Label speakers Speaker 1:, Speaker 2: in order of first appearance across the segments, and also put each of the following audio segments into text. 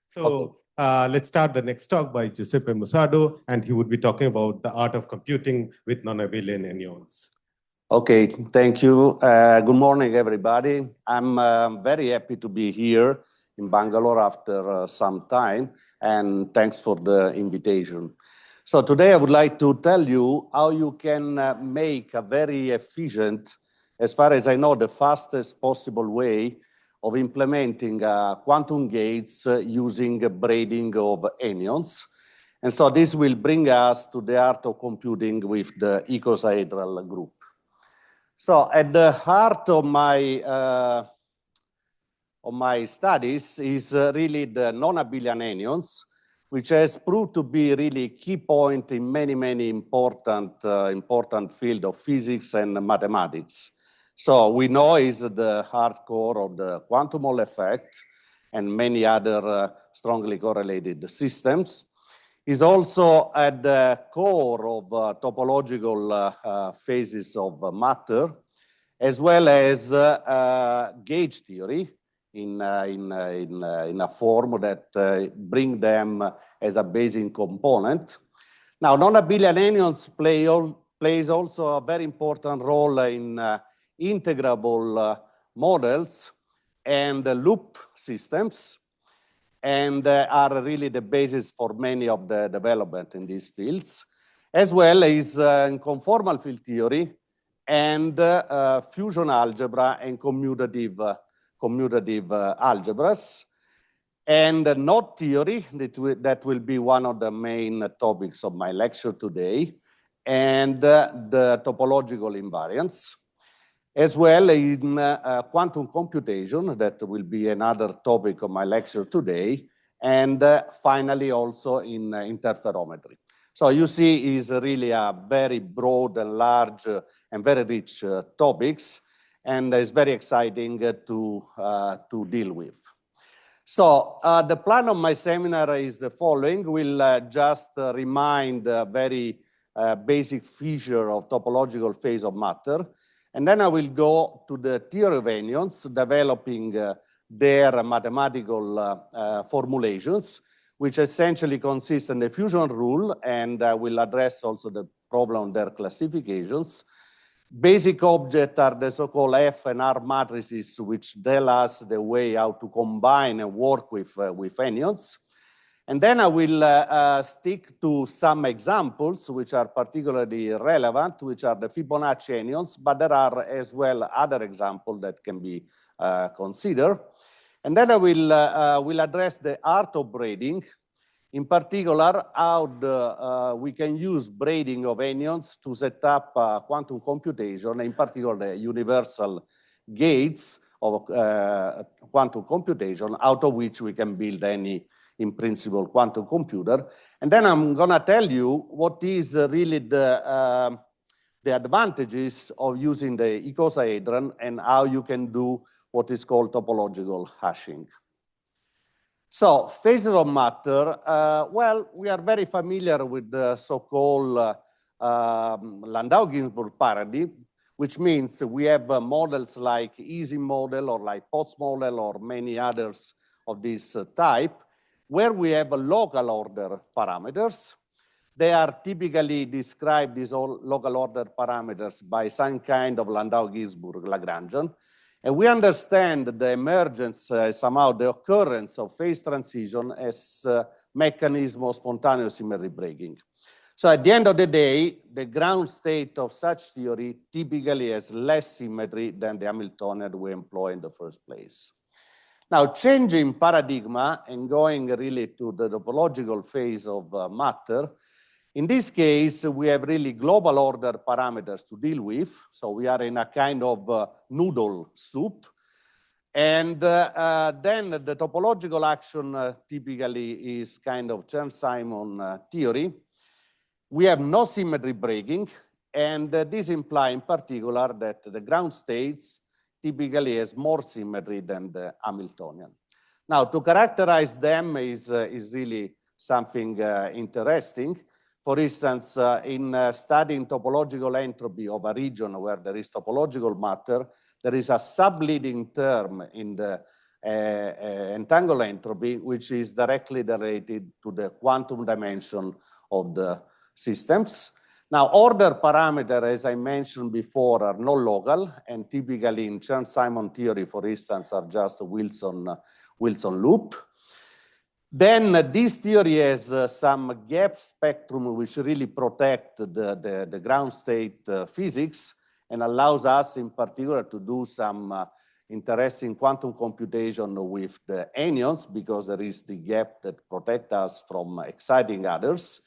Speaker 1: So let's start the next talk by Giuseppe Mussardo, and he would be talking about the art of computing with non-abelian anyons.
Speaker 2: Okay, thank you. Good morning, everybody. I'm very happy to be here in Bangalore after some time, and thanks for the invitation. So today I would like to tell you how you can make a very efficient, as far as I know, the fastest possible way of implementing quantum gates using braiding of anyons. And so this will bring us to the art of computing with the icosahedral group. So at the heart of my studies is really the non-abelian anyons, which has proved to be really key point in many important field of physics and mathematics. So we know is the hardcore of the quantum Hall effect and many other strongly correlated systems. Is also at the core of topological phases of matter, as well as gauge theory in a form that bring them as a basic component. Now, non-abelian anyons plays also a very important role in integrable models and loop systems, and are really the basis for many of the development in these fields, as well as in conformal field theory and fusion algebra and commutative algebras, and knot theory that will be one of the main topics of my lecture today, and the topological invariants, as well in quantum computation, that will be another topic of my lecture today, and finally also in interferometry. So you see is really a very broad and large and very rich topics, and it's very exciting to deal with. So the plan of my seminar is the following. We'll just remind a very basic feature of topological phase of matter. And then I will go to the theory of anyons, developing their mathematical formulations, which essentially consist in the fusion rule, and I will address also the problem of their classifications. Basic objects are the so-called F and R matrices, which tell us the way how to combine and work with anyons. And then I will stick to some examples which are particularly relevant, which are the Fibonacci anyons, but there are as well other examples that can be considered. And then I will address the art of braiding, in particular how we can use braiding of anyons to set up quantum computation, in particular the universal gates of quantum computation, out of which we can build any in principle quantum computer. And then I'm gonna tell you what is really the advantages of using the icosahedron and how you can do what is called topological hashing. So phases of matter, well, we are very familiar with the so-called Landau-Ginzburg paradigm, which means we have models like easy model or like Potts model or many others of this type, where we have local order parameters. They are typically described, these local order parameters, by some kind of Landau-Ginzburg Lagrangian. And we understand the emergence, somehow the occurrence of phase transition as a mechanism of spontaneous symmetry breaking. So at the end of the day, the ground state of such theory typically has less symmetry than the Hamiltonian we employ in the first place. Now, changing paradigm and going really to the topological phase of matter, in this case, we have really global order parameters to deal with. So we are in a kind of noodle soup. And then the topological action typically is kind of Chern-Simon theory. We have no symmetry breaking, and this implies in particular that the ground states typically has more symmetry than the Hamiltonian. Now, to characterize them is really something interesting. For instance, in studying topological entropy of a region where there is topological matter, there is a subleading term in the entangled entropy, which is directly related to the quantum dimension of the systems. Now, order parameters, as I mentioned before, are non-local, and typically in Chern-Simons theory, for instance, are just Wilson loop. Then this theory has some gap spectrum which really protect the ground state physics and allows us in particular to do some interesting quantum computation with the anyons, because there is the gap that protects us from exciting others.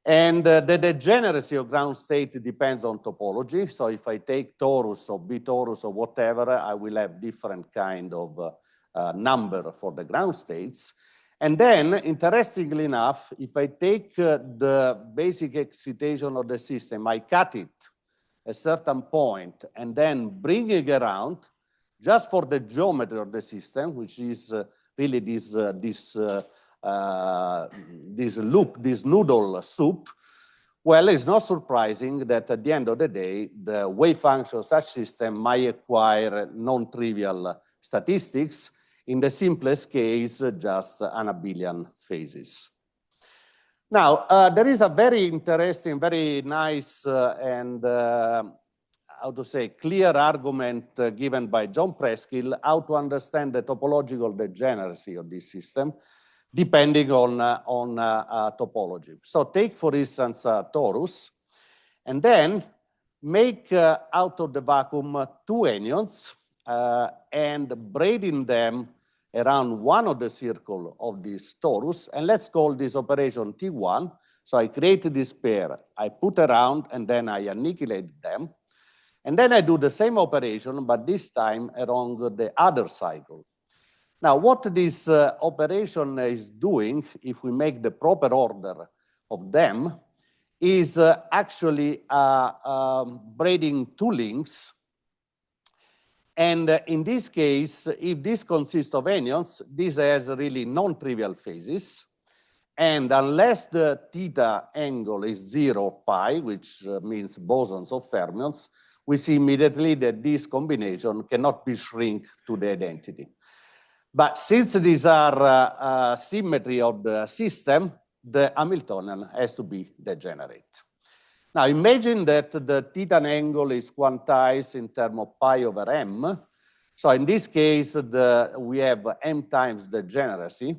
Speaker 2: And the degeneracy of ground state depends on topology. So if I take torus or B torus or whatever, I will have different kind of number for the ground states. And then, interestingly enough, if I take the basic excitation of the system, I cut it at a certain point and then bring it around just for the geometry of the system, which is really this loop, this noodle soup. Well, it's not surprising that at the end of the day, the wave function of such system might acquire non-trivial statistics. In the simplest case, just unabelian phases. Now, there is a very interesting, very nice how to say, clear argument given by John Preskill how to understand the topological degeneracy of this system, depending on topology. So take, for instance, torus, and then make out of the vacuum two anyons, and braiding them around one of the circle of this torus, and let's call this operation T1. So I create this pair, I put around, and then I annihilate them. And then I do the same operation, but this time along the other cycle. Now, what this operation is doing, if we make the proper order of them, is actually braiding two links. And in this case, if this consists of anyons, this has really non-trivial phases. And unless the theta angle is 0 pi, which means bosons of fermions, we see immediately that this combination cannot be shrunk to the identity. But since these are symmetry of the system, the Hamiltonian has to be degenerate. Now imagine that the theta angle is quantized in terms of pi over m. So in this case, we have m times degeneracy.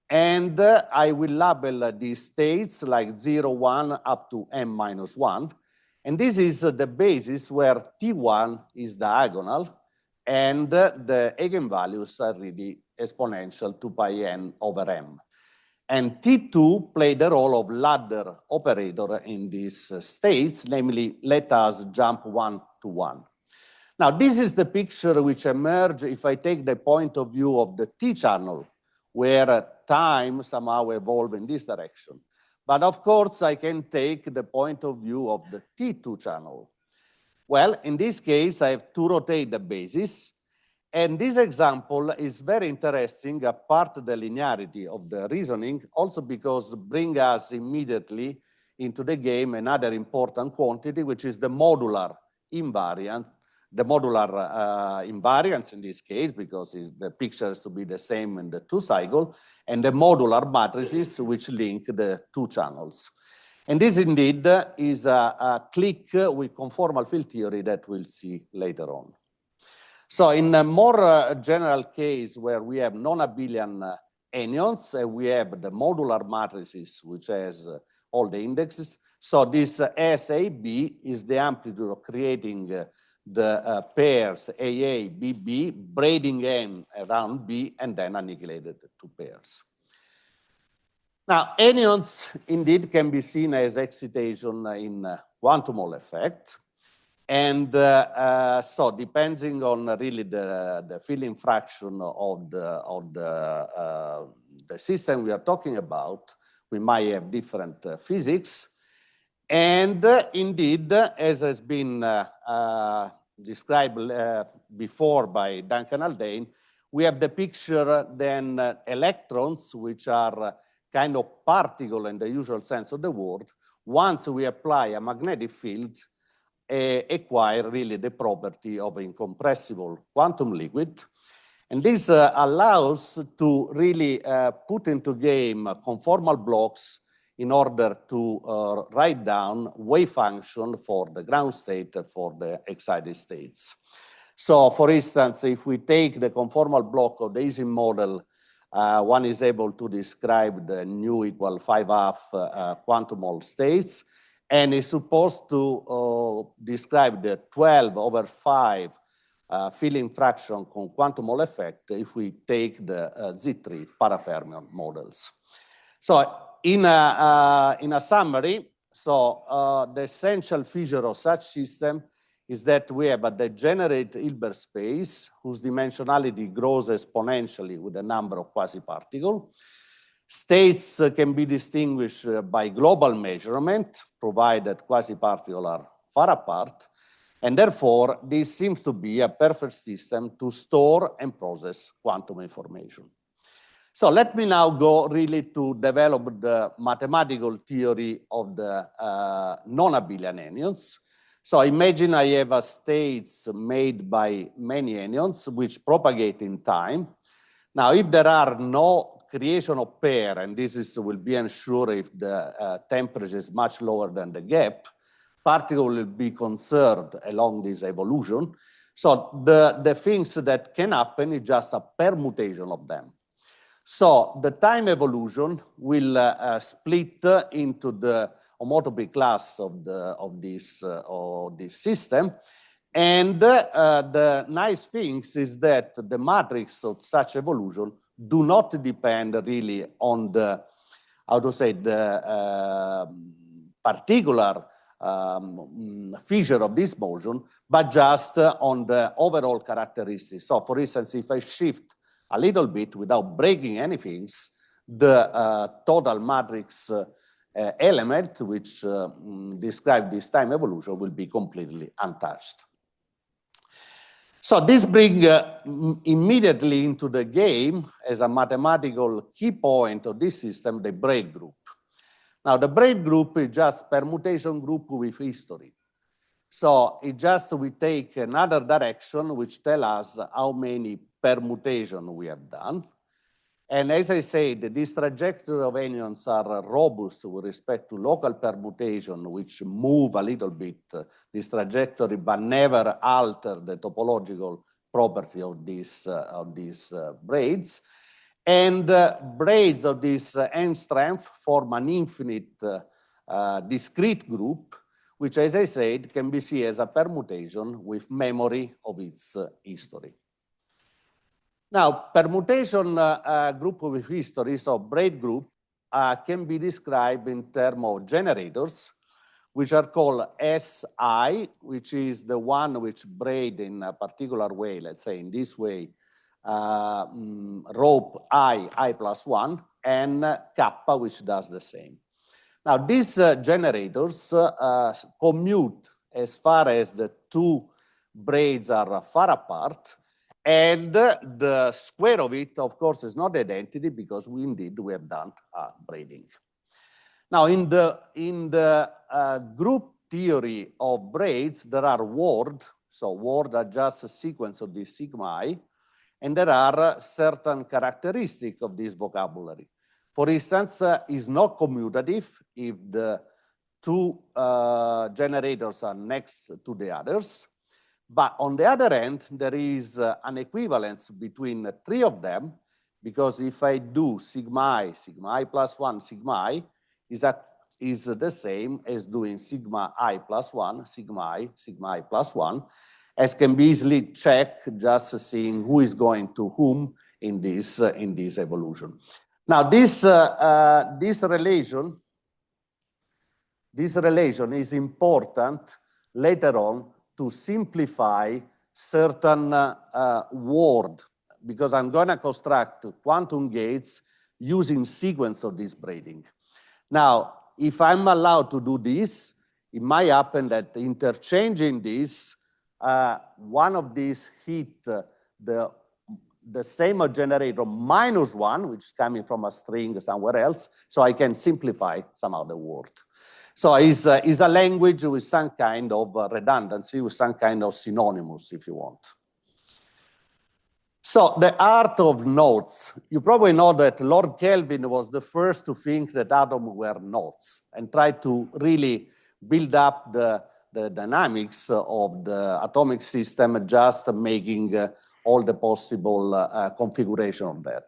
Speaker 2: And I will label these states like 0, 1 up to m minus 1. And this is the basis where T1 is diagonal, and the eigenvalues are really exponential 2 pi n over m. And T2 played the role of ladder operator in these states, namely, let us jump 1 to 1. Now, this is the picture which emerged if I take the point of view of the T channel, where time somehow evolved in this direction. But of course, I can take the point of view of the T2 channel. Well, in this case, I have to rotate the basis. And this example is very interesting, apart the linearity of the reasoning, also because it brings us immediately into the game another important quantity, which is the modular invariance. The modular invariance in this case, because the picture has to be the same in the two cycle, and the modular matrices which link the two channels. And this indeed is a click with conformal field theory that we'll see later on. So in a more general case where we have non-abelian anyons, we have the modular matrices which has all the indexes. So this SAB is the amplitude of creating the pairs AA, BB, braiding N around B, and then annihilated the two pairs. Now, anyons indeed can be seen as excitation in quantum Hall effect. And so depending on really the filling fraction of the system we are talking about, we might have different physics. And indeed, as has been described before by Duncan Haldane, we have the picture then electrons, which are kind of particle in the usual sense of the word. Once we apply a magnetic field, acquire really the property of incompressible quantum liquid. And this allows to really put into game conformal blocks in order to write down wave function for the ground state for the excited states. So for instance, if we take the conformal block of the Ising model, one is able to describe the nu equal 5/2 quantum Hall states, and is supposed to describe the 12/5 filling fraction con quantum Hall effect if we take the Z3 parafermion models. So in a summary, so the essential feature of such system is that we have a degenerate Hilbert space whose dimensionality grows exponentially with the number of quasi-particles. States can be distinguished by global measurement, provided quasi-particles are far apart, and therefore this seems to be a perfect system to store and process quantum information. So let me now go really to develop the mathematical theory of the non-abelian anyons. So imagine I have a states made by many anyons which propagate in time. Now, if there are no creation of pair, and this will be ensured if the temperature is much lower than the gap, particles will be conserved along this evolution. So the things that can happen is just a permutation of them. So the time evolution will split into the homotopy class of this system, and the nice thing is that the matrix of such evolution do not depend really on the particular feature of this motion, but just on the overall characteristics. So, for instance, if I shift a little bit without breaking anything, the total matrix element which describe this time evolution will be completely untouched. So this brings immediately into the game as a mathematical key point of this system, the braid group. Now the braid group is just permutation group with history. So it just we take another direction which tell us how many permutations we have done. And as I said, this trajectory of anyons are robust with respect to local permutation, which move a little bit this trajectory, but never alter the topological property of these braids. And braids of this n strength form an infinite discrete group, which, as I said, can be seen as a permutation with memory of its history. Now, permutation group with history, so braid group, can be described in terms of generators, which are called Si, which is the one which braid in a particular way, let's say in this way, rope I plus 1, and kappa, which does the same. Now, these generators commute as far as the two braids are far apart, and the square of it, of course, is not identity because we have done braiding. Now, in the group theory of braids, there are words. So words are just a sequence of this sigma I, and there are certain characteristics of this vocabulary. For instance, is not commutative if the two generators are next to the others. But on the other hand, there is an equivalence between three of them, because if I do sigma I plus 1, sigma I is the same as doing sigma I plus 1, sigma I plus 1, as can be easily checked just seeing who is going to whom in this evolution. Now, this relation is important later on to simplify certain words, because I'm going to construct quantum gates using sequence of this braiding. Now, if I'm allowed to do this, it might happen that interchanging this, one of these hit the same generator minus 1, which is coming from a string somewhere else, so I can simplify somehow the word. So it's a language with some kind of redundancy, with some kind of synonymous, if you want. So the art of nodes. You probably know that Lord Kelvin was the first to think that atoms were nodes and tried to really build up the dynamics of the atomic system, just making all the possible configuration of that.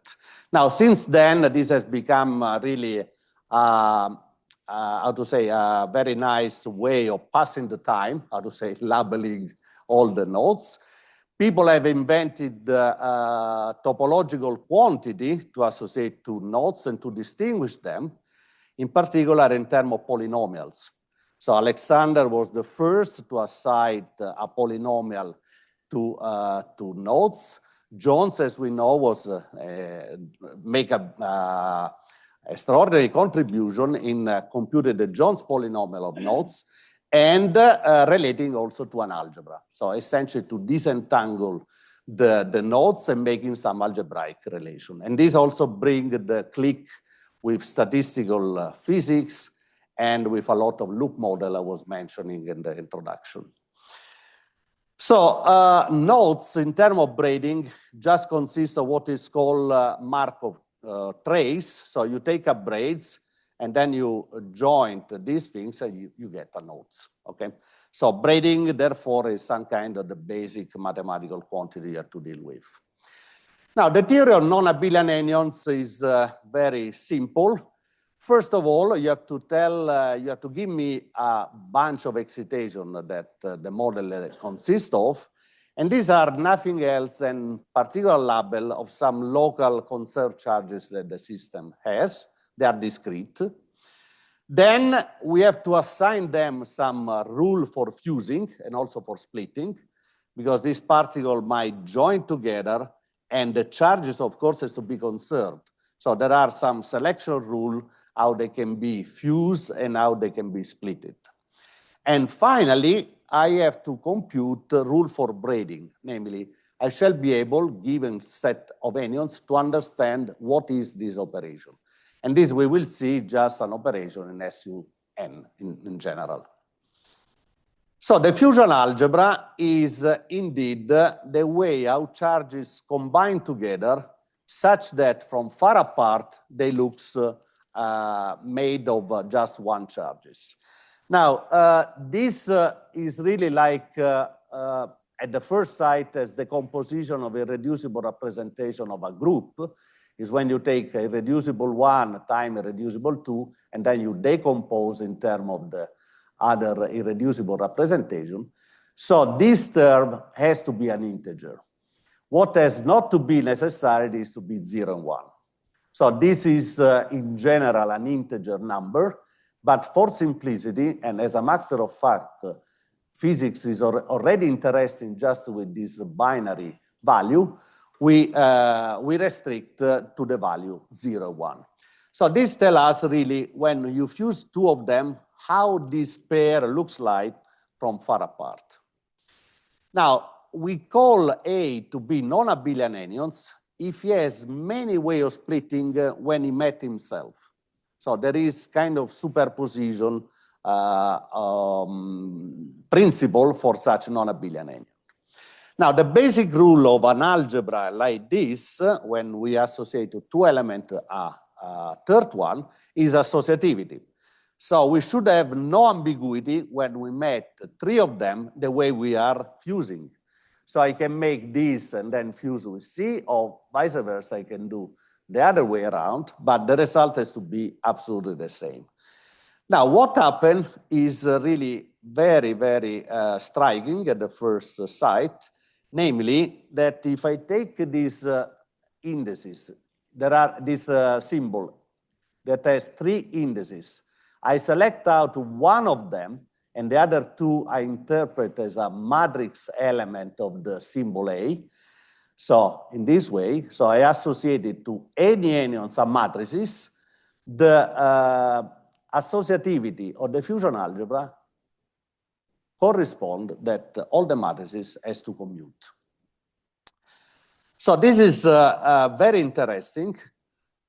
Speaker 2: Now, since then, this has become really, how to say, a very nice way of passing the time, how to say, labeling all the nodes. People have invented topological quantity to associate two nodes and to distinguish them, in particular in terms of polynomials. So Alexander was the first to assign a polynomial to nodes. Jones, as we know, was make a extraordinary contribution in computing the Jones polynomial of nodes and relating also to an algebra. So essentially to disentangle the nodes and making some algebraic relation. And this also brings the click with statistical physics and with a lot of loop model I was mentioning in the introduction. So nodes in terms of braiding just consist of what is called Markov trace. So you take up braids and then you join these things and you get a nodes, okay? So braiding, therefore, is some kind of the basic mathematical quantity you have to deal with. Now, the theory of non-abelian anyons is very simple. First of all, you have to give me a bunch of excitations that the model consists of. And these are nothing else than particular label of some local conserved charges that the system has. They are discrete. Then we have to assign them some rule for fusing and also for splitting, because these particles might join together and the charges, of course, has to be conserved. So there are some selection rules how they can be fused and how they can be splitted. And finally, I have to compute the rule for braiding. Namely, I shall be able, given set of anyons, to understand what is this operation. And this we will see just an operation in SUN in general. So the fusion algebra is indeed the way how charges combine together such that from far apart they look made of just one charges. Now, this is really like at the first sight as the composition of a reducible representation of a group is when you take a reducible 1 times a reducible 2 and then you decompose in terms of the other irreducible representation. So this term has to be an integer. What has not to be necessary is to be 0 and 1. So this is in general an integer number, but for simplicity, and as a matter of fact, physics is already interested just with this binary value, we restrict to the value 0, 1. So this tells us really when you fuse two of them, how this pair looks like from far apart. Now, we call A to be non-abelian anyons if he has many ways of splitting when he met himself. So there is kind of superposition principle for such non-abelian anyons. Now, the basic rule of an algebra like this, when we associate two elements, a third one, is associativity. So we should have no ambiguity when we met three of them the way we are fusing. So I can make this and then fuse with C, or vice versa, I can do the other way around, but the result has to be absolutely the same. Now, what happened is really very, very striking at the first sight, namely that if I take these indices, there are this symbol that has three indices. I select out one of them, and the other two I interpret as a matrix element of the symbol A. So in this way, so I associate it to any anyons and matrices. The associativity of the fusion algebra correspond that all the matrices has to commute. So this is very interesting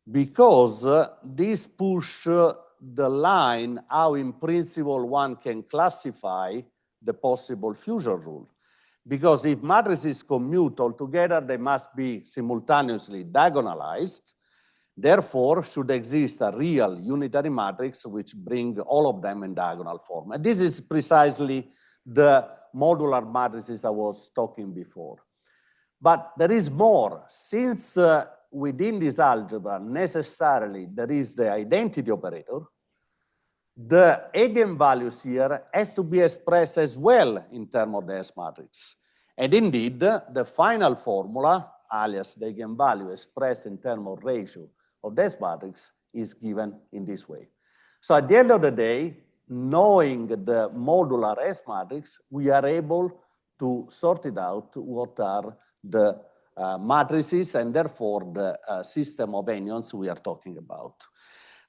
Speaker 2: because this push the line how in principle one can classify the possible fusion rule. because if matrices commute altogether, they must be simultaneously diagonalized. Therefore, should exist a real unitary matrix which bring all of them in diagonal form. And this is precisely the modular matrices I was talking before. But there is more. Since within this algebra, necessarily there is the identity operator, the eigenvalues here has to be expressed as well in terms of the S matrix. And indeed, the final formula, alias the eigenvalue expressed in terms of ratio of the S matrix, is given in this way. So at the end of the day, knowing the modular S matrix, we are able to sort it out what are the matrices and therefore the system of anyons we are talking about.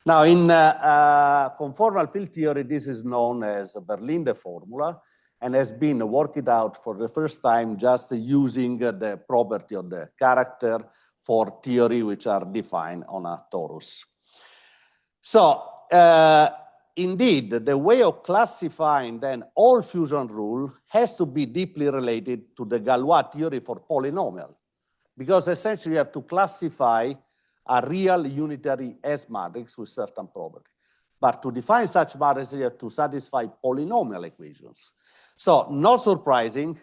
Speaker 2: Now, in conformal field theory, this is known as the Berlinde formula and has been worked out for the first time just using the property of the character for theory which are defined on a torus. So, indeed, the way of classifying then all fusion rule has to be deeply related to the Galois theory for polynomial, because essentially you have to classify a real unitary S matrix with certain property. But to define such matrices, you have to satisfy polynomial equations. So not surprising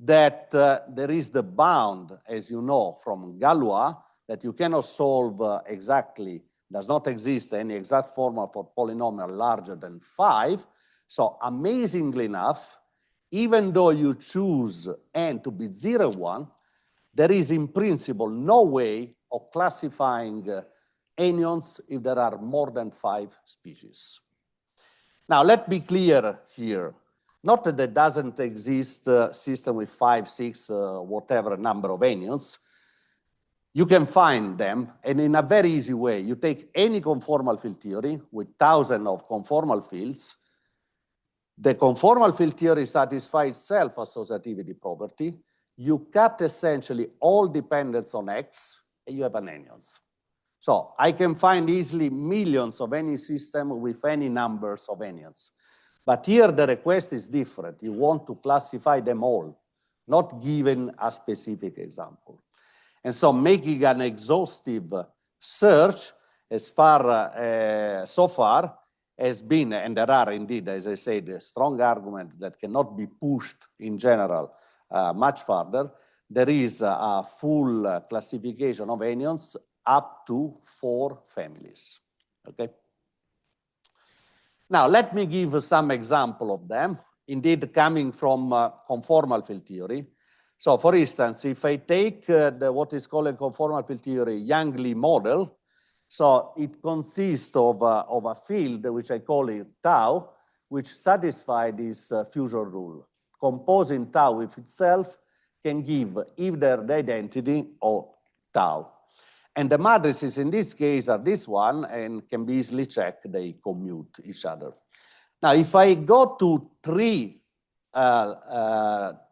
Speaker 2: that there is the bound, as you know, from Galois, that you cannot solve exactly, does not exist any exact formula for polynomial larger than 5. So amazingly enough, even though you choose n to be 0, 1, there is in principle no way of classifying anyons if there are more than 5 species. Now, let's be clear here. Not that there doesn't exist a system with 5, 6, whatever number of anyons. You can find them, and in a very easy way. You take any conformal field theory with thousands of conformal fields. The conformal field theory satisfies self-associativity property. You cut essentially all dependence on X, and you have an anyons. So I can find easily millions of any system with any numbers of anyons. But here the request is different. You want to classify them all, not given a specific example. And so making an exhaustive search as far so far has been, and there are indeed, as I said, strong arguments that cannot be pushed in general much further. There is a full classification of anyons up to 4 families. Okay. Now let me give some example of them. Indeed, coming from conformal field theory. So, for instance, if I take what is called in conformal field theory Yang-Lee model, so it consists of a field which I call it tau, which satisfies this fusion rule. Composing tau with itself can give either the identity or tau. And the matrices in this case are this one and can be easily checked, they commute each other. Now, if I go to 3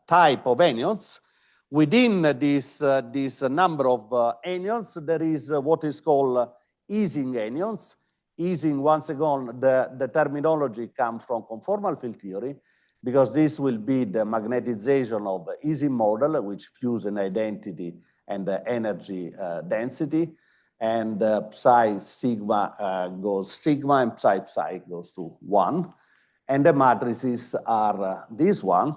Speaker 2: type of anyons, within this number of anyons, there is what is called Ising anyons. Ising, once again, the terminology comes from conformal field theory, because this will be the magnetization of the Ising model, which fuse an identity and the energy density, and psi sigma goes sigma, and psi goes to 1. And the matrices are this one.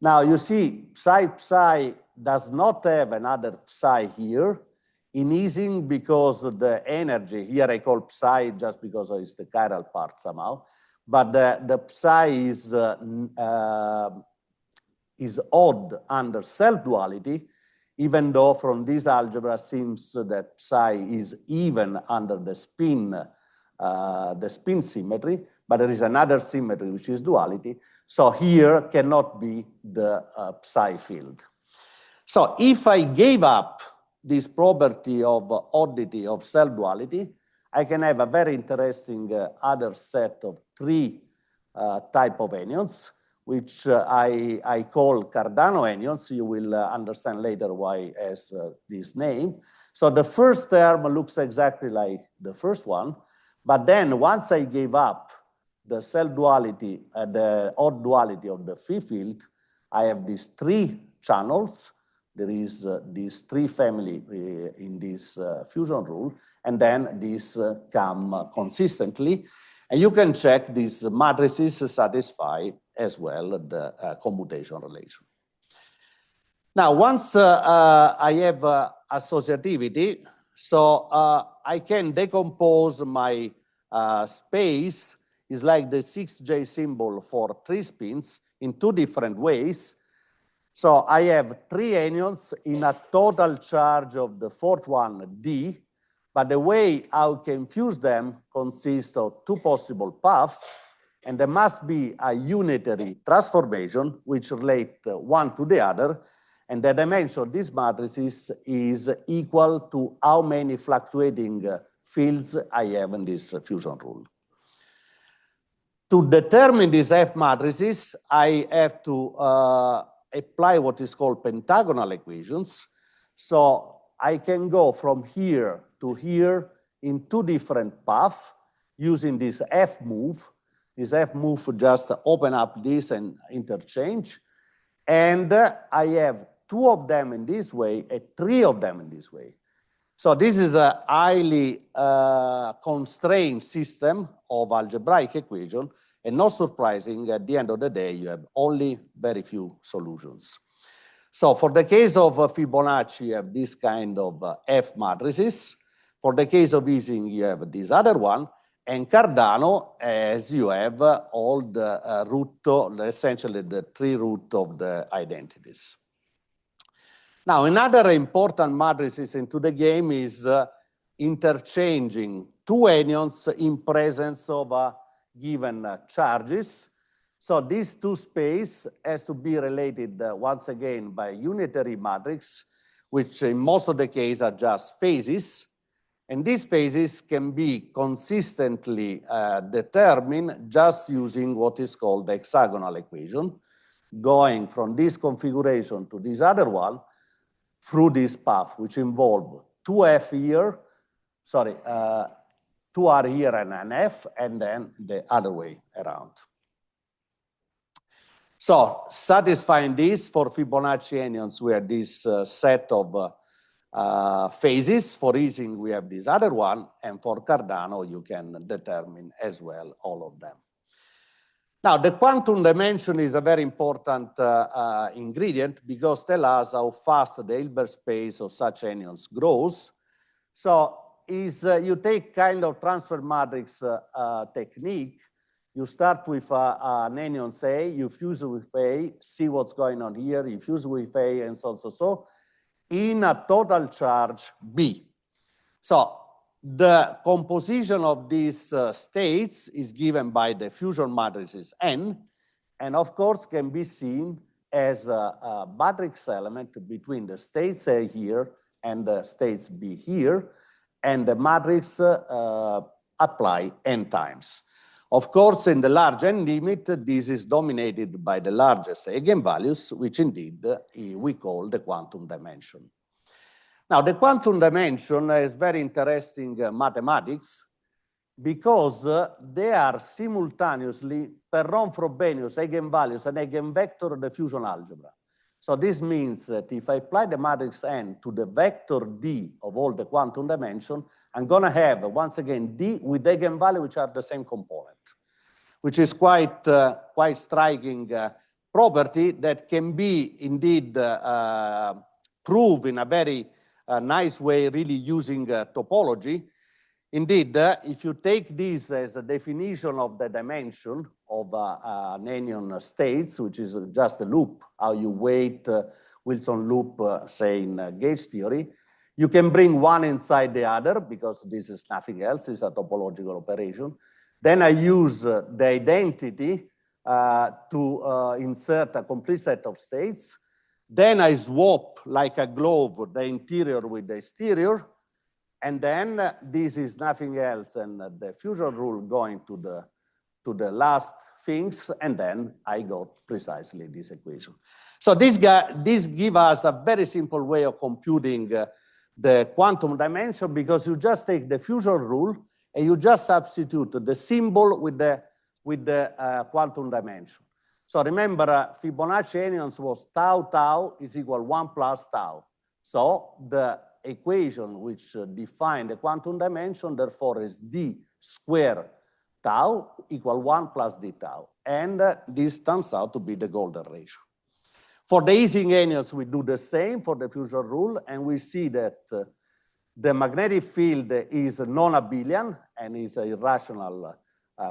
Speaker 2: Now you see, psi does not have another psi here in Ising, because the energy, here I call psi just because it's the chiral part somehow, but the psi is odd under self-duality, even though from this algebra seems that psi is even under the spin symmetry, but there is another symmetry which is duality. So here cannot be the psi field. So if I gave up this property of oddity of self-duality, I can have a very interesting other set of 3 type of anyons, which I call Cardano anyons. You will understand later why as this name. So the first term looks exactly like the first one, but then once I gave up the self-duality, the odd duality of the phi field, I have these three channels. There is these three family in this fusion rule, and then these come consistently. And you can check these matrices satisfy as well the commutation relation. Now, once I have associativity, so I can decompose my space, is like the 6J symbol for three spins in two different ways. So I have three anyons in a total charge of the fourth one, D, but the way I can fuse them consists of two possible paths, and there must be a unitary transformation which relate one to the other, and the dimension of these matrices is equal to how many fluctuating fields I have in this fusion rule. To determine these F matrices, I have to apply what is called pentagonal equations. So I can go from here to here in two different paths using this F move. This F move just open up this and interchange. And I have two of them in this way and three of them in this way. So this is a highly constrained system of algebraic equation, and not surprising, at the end of the day, you have only very few solutions. So for the case of Fibonacci, you have this kind of F matrices. For the case of Ising, you have this other one. And Cardano, as you have all the root, essentially the three root of the identities. Now, another important matrices into the game is interchanging two anyons in presence of given charges. So these two space has to be related once again by unitary matrix, which in most of the case are just phases. And these phases can be consistently determined just using what is called the hexagonal equation, going from this configuration to this other one through this path, which involve 2F here, sorry, 2R here and an F, and then the other way around. So satisfying this for Fibonacci anyons, we have this set of phases. For Ising, we have this other one, and for Cardano, you can determine as well all of them. Now, the quantum dimension is a very important ingredient because tell us how fast the Hilbert space of such anyons grows. So you take kind of transfer matrix technique. You start with an anion A, you fuse with A, see what's going on here, you fuse with A, and so on, so, in a total charge B. So the composition of these states is given by the fusion matrices N, and of course can be seen as a matrix element between the states A here and the states B here, and the matrix apply N times. Of course, in the large N limit, this is dominated by the largest eigenvalues, which indeed we call the quantum dimension. Now, the quantum dimension is very interesting mathematics because they are simultaneously Perron-Frobenius eigenvalues and eigenvector of the fusion algebra. So this means that if I apply the matrix N to the vector D of all the quantum dimension, I'm going to have, once again, D with eigenvalues which are the same component, which is quite striking property that can be indeed proved in a very nice way, really using topology. Indeed, if you take this as a definition of the dimension of an anion states, which is just a loop, how you weight Wilson loop, say in gauge theory, you can bring one inside the other because this is nothing else, it's a topological operation. Then I use the identity to insert a complete set of states. Then I swap like a glove the interior with the exterior. And then this is nothing else than the fusion rule going to the last things, and then I got precisely this equation. So this gives us a very simple way of computing the quantum dimension because you just take the fusion rule and you just substitute the symbol with the quantum dimension. So remember, Fibonacci anyons was tau tau is equal 1 plus tau. So the equation which defined the quantum dimension, therefore, is d square tau equal 1 plus d tau. And this turns out to be the golden ratio. For the Ising anyons, we do the same for the fusion rule, and we see that the magnetic field is non-abelian and is a irrational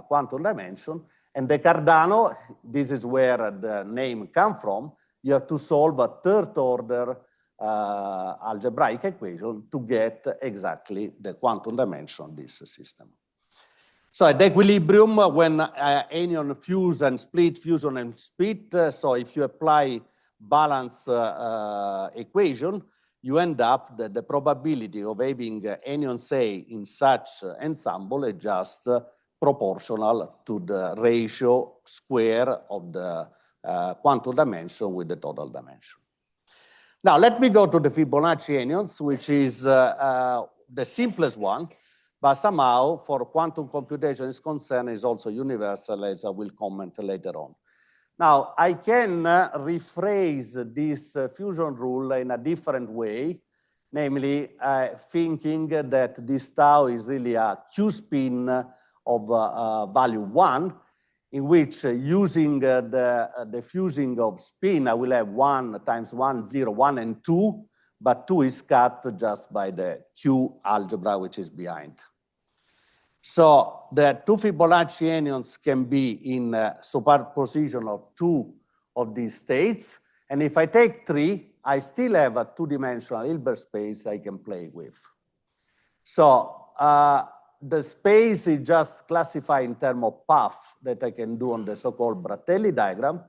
Speaker 2: quantum dimension. And the Cardano, this is where the name comes from. You have to solve a third order algebraic equation to get exactly the quantum dimension of this system. So at equilibrium, when anion fuse and split, fusion and split, so if you apply balance equation, you end up that the probability of having anions A in such ensemble is just proportional to the ratio square of the quantum dimension with the total dimension. Now, let me go to the Fibonacci anions, which is the simplest one, but somehow for quantum computation is concerned is also universal, as I will comment later on. Now, I can rephrase this fusion rule in a different way, namely thinking that this tau is really a Q spin of value 1, in which using the fusing of spin, I will have 1 times 1, 0, 1, and 2, but 2 is cut just by the Q algebra, which is behind. So the two Fibonacci anions can be in superposition of 2 of these states. And if I take 3, I still have a two-dimensional Hilbert space I can play with. So the space is just classified in terms of path that I can do on the so-called Bratelli diagram.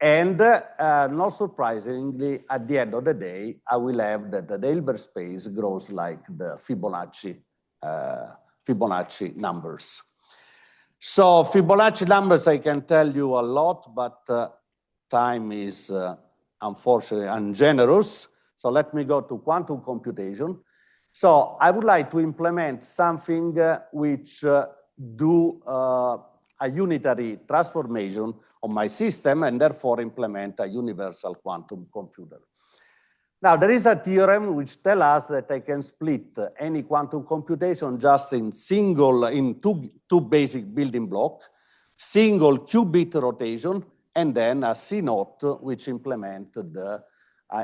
Speaker 2: And not surprisingly, at the end of the day, I will have that the Hilbert space grows like the Fibonacci numbers. So Fibonacci numbers, I can tell you a lot, but time is unfortunately ungenerous. So let me go to quantum computation. So I would like to implement something which do a unitary transformation of my system and therefore implement a universal quantum computer. Now, there is a theorem which tells us that I can split any quantum computation just in two basic building blocks, single qubit rotation, and then a C0 which implement the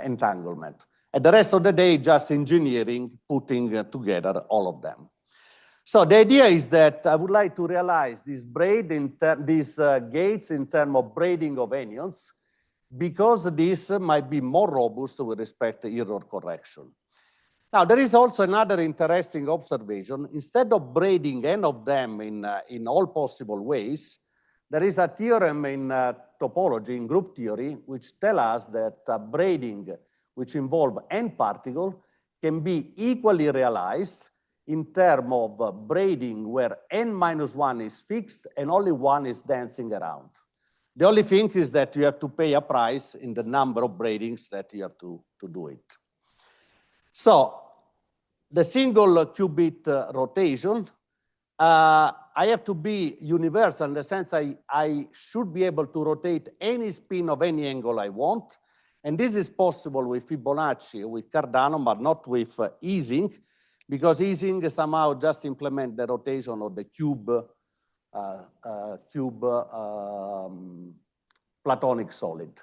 Speaker 2: entanglement. And the rest of the day, just engineering, putting together all of them. So the idea is that I would like to realize this these gates in terms of braiding of anions, because this might be more robust with respect to error correction. Now, there is also another interesting observation. Instead of braiding any of them in all possible ways, there is a theorem in topology, in group theory, which tells us that braiding which involve n particle can be equally realized in terms of braiding where n minus 1 is fixed and only 1 is dancing around. The only thing is that you have to pay a price in the number of braidings that you have to do it. So the single qubit rotation, I have to be universal in the sense I should be able to rotate any spin of any angle I want. And this is possible with Fibonacci, with Cardano, but not with Ising, because Ising somehow just implement the rotation of the Platonic solid.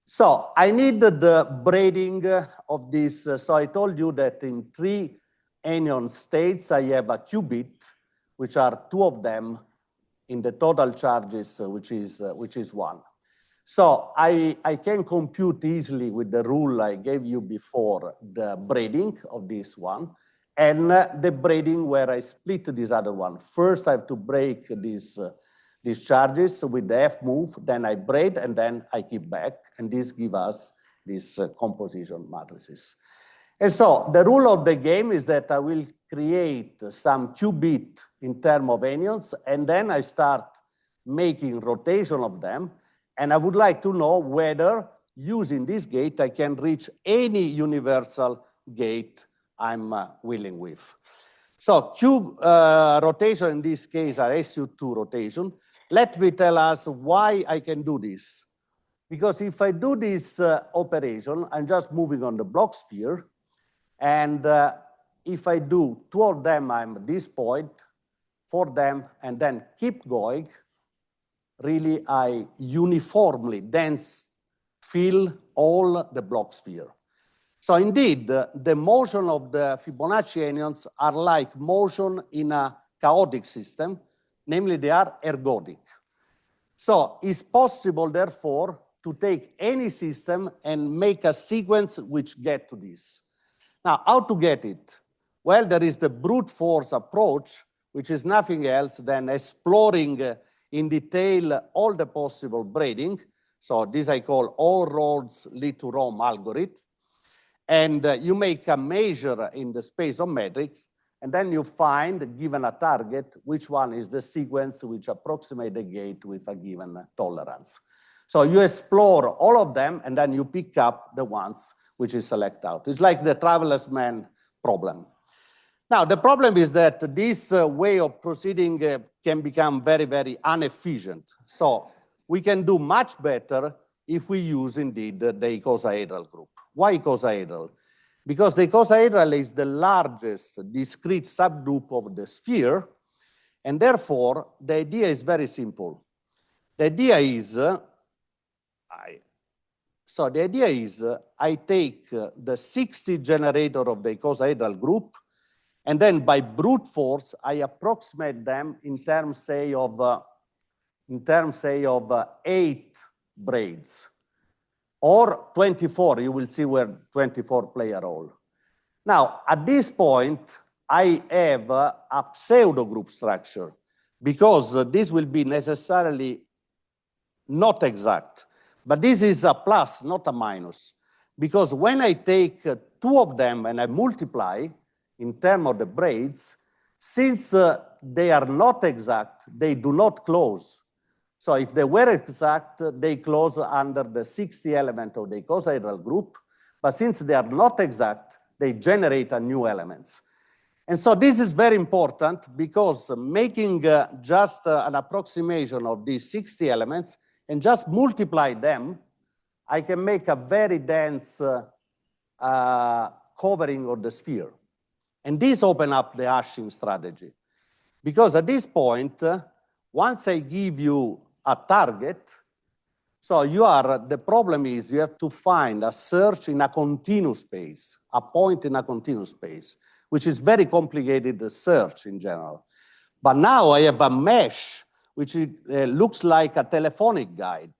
Speaker 2: So I need the braiding of this. So I told you that in 3 anion states, I have a qubit, which are 2 of them in the total charges, which is 1. So I can compute easily with the rule I gave you before the braiding of this one and the braiding where I split this other one. First, I have to break these charges with the F move, then I braid, and then I keep back. And this gives us these composition matrices. And so the rule of the game is that I will create some qubit in terms of anions, and then I start making rotation of them. And I would like to know whether using this gate I can reach any universal gate I'm willing with. So Q rotation in this case are SU2 rotation. let me tell us why I can do this. Because if I do this operation, I'm just moving on the block sphere. And if I do 2 of them, I'm at this point, 4 them, and then keep going, really I uniformly dense fill all the block sphere. So indeed, the motion of the Fibonacci anyons are like motion in a chaotic system, namely they are ergodic. So it's possible, therefore, to take any system and make a sequence which get to this. Now, how to get it? Well, there is the brute force approach, which is nothing else than exploring in detail all the possible braiding. So this I call all roads lead to Rome algorithm. And you make a measure in the space of metrics, and then you find, given a target, which one is the sequence which approximates the gate with a given tolerance. So you explore all of them, and then you pick up the ones which is select out. It's like the traveler's man problem. Now, the problem is that this way of proceeding can become very, very inefficient. So we can do much better if we use, indeed, the icosahedral group. Why icosahedral? Because the icosahedral is the largest discrete subgroup of the sphere, and therefore, the idea is very simple. The idea is, I take the 60 generator of the icosahedral group, and then by brute force, I approximate them in terms, say, of 8 braids. Or 24, you will see where 24 play a role. Now, at this point, I have a pseudo group structure because this will be necessarily not exact. But this is a plus, not a minus. Because when I take 2 of them and I multiply in terms of the braids, since they are not exact, they do not close. So if they were exact, they close under the 60 element of the icosahedral group. But since they are not exact, they generate a new elements. And so this is very important because making just an approximation of these 60 elements and just multiply them, I can make a very dense covering of the sphere. And this opens up the hashing strategy. Because at this point, once I give you a target, so the problem is you have to find a search in a continuous space, a point in a continuous space, which is very complicated search in general. But now I have a mesh, which looks like a telephonic guide.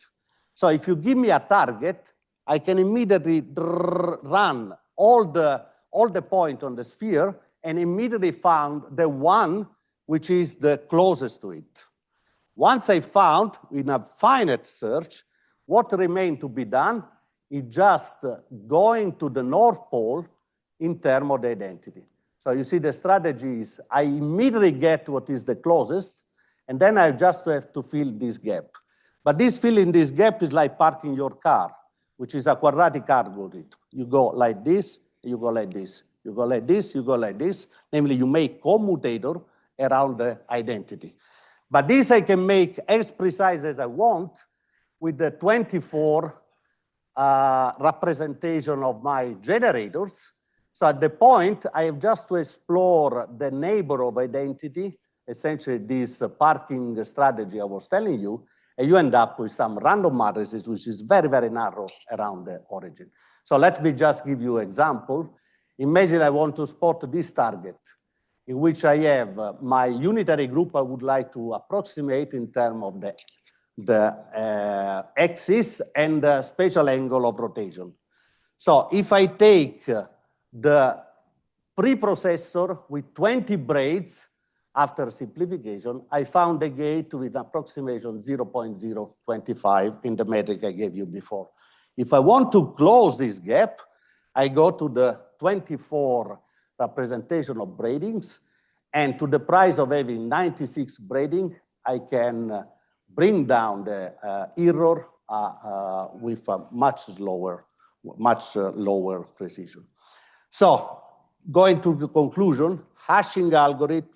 Speaker 2: So if you give me a target, I can immediately run all the points on the sphere and immediately found the one which is the closest to it. Once I found, in a finite search, what remained to be done is just going to the North Pole in terms of the identity. So you see the strategy is I immediately get what is the closest, and then I just have to fill this gap. But this filling this gap is like parking your car, which is a quadratic algorithm. You go like this, you go like this, you go like this, you go like this. Namely, you make commutator around the identity. But this I can make as precise as I want with the 24 representation of my generators. So at the point, I have just to explore the neighbor of identity, essentially this parking strategy I was telling you, and you end up with some random matrices, which is very, very narrow around the origin. So let me just give you an example. Imagine I want to spot this target, in which I have my unitary group I would like to approximate in terms of the axis and the spatial angle of rotation. So if I take the preprocessor with 20 braids after simplification, I found a gate with approximation 0.025 in the metric I gave you before. If I want to close this gap, I go to the 24 representation of braidings, and to the price of having 96 braiding, I can bring down the error with a much lower precision. So, going to the conclusion, hashing algorithm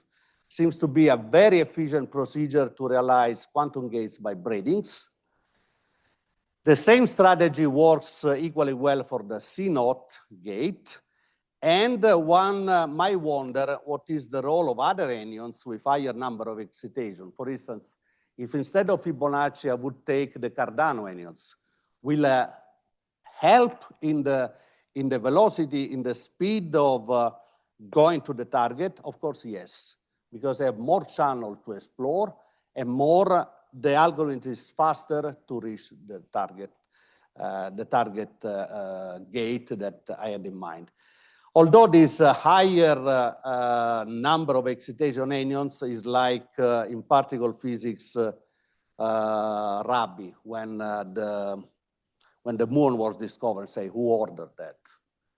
Speaker 2: seems to be a very efficient procedure to realize quantum gates by braidings. The same strategy works equally well for the C0 gate. And one might wonder what is the role of other anyons with higher number of excitation. For instance, if instead of Fibonacci, I would take the Cardano anyons, will help in the velocity, in the speed of going to the target? Of course, yes, because they have more channel to explore and more the algorithm is faster to reach the target gate that I had in mind. Although this higher number of excitation anyons is like in particle physics, Rabi, when the moon was discovered, say, who ordered that?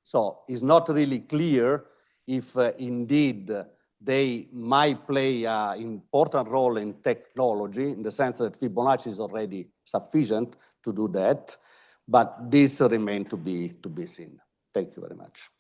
Speaker 2: So it's not really clear if indeed they might play an important role in technology, in the sense that Fibonacci is already sufficient to do that, but this remains to be seen. Thank you very much.